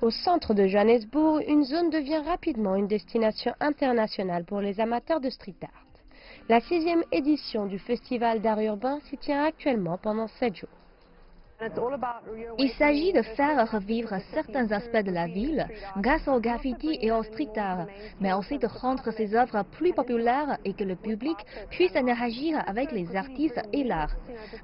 Au centre de Johannesburg, une zone devient rapidement une destination internationale pour les amateurs de street art. La 6e édition du Festival d'art urbain s'y tient actuellement pendant 7 jours. Il s'agit de faire revivre certains aspects de la ville grâce au graffiti et au street art, mais aussi de rendre ces œuvres plus populaires et que le public puisse interagir avec les artistes et l'art.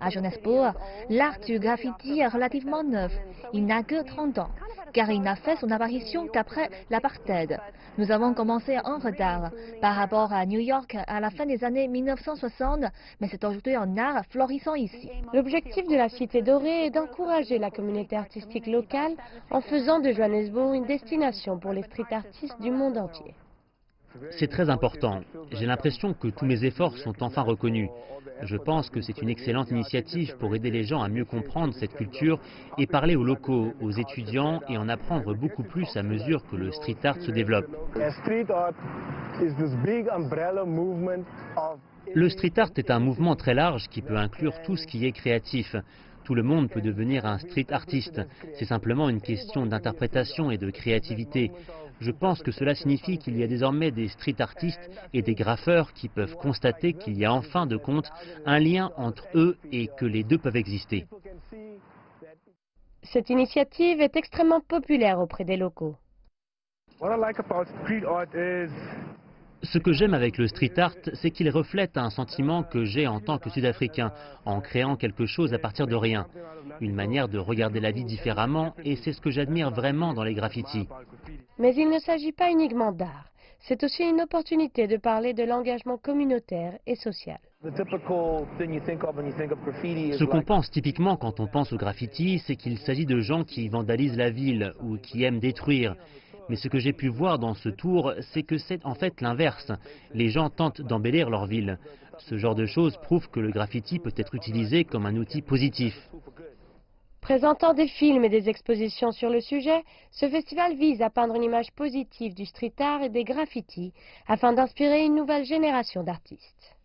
À Johannesburg, l'art du graffiti est relativement neuf. Il n'a que 30 ans, car il n'a fait son apparition qu'après l'apartheid. Nous avons commencé en retard par rapport à New York à la fin des années 1960, mais c'est aujourd'hui un art florissant ici. L'objectif de la Cité dorée est d'encourager la communauté artistique locale en faisant de Johannesburg une destination pour les street artistes du monde entier. C'est très important. J'ai l'impression que tous mes efforts sont enfin reconnus. Je pense que c'est une excellente initiative pour aider les gens à mieux comprendre cette culture et parler aux locaux, aux étudiants et en apprendre beaucoup plus à mesure que le street art se développe. Le street art est un mouvement très large qui peut inclure tout ce qui est créatif. Tout le monde peut devenir un street artiste. C'est simplement une question d'interprétation et de créativité. Je pense que cela signifie qu'il y a désormais des street artistes et des graffeurs qui peuvent constater qu'il y a en fin de compte un lien entre eux et que les deux peuvent exister. Cette initiative est extrêmement populaire auprès des locaux. Ce que j'aime avec le street art, c'est qu'il reflète un sentiment que j'ai en tant que Sud-Africain, en créant quelque chose à partir de rien. Une manière de regarder la vie différemment, et c'est ce que j'admire vraiment dans les graffitis. Mais il ne s'agit pas uniquement d'art. C'est aussi une opportunité de parler de l'engagement communautaire et social. Ce qu'on pense typiquement quand on pense au graffiti, c'est qu'il s'agit de gens qui vandalisent la ville ou qui aiment détruire. Mais ce que j'ai pu voir dans ce tour, c'est que c'est en fait l'inverse. Les gens tentent d'embellir leur ville. Ce genre de choses prouve que le graffiti peut être utilisé comme un outil positif. Présentant des films et des expositions sur le sujet, ce festival vise à peindre une image positive du street art et des graffitis afin d'inspirer une nouvelle génération d'artistes.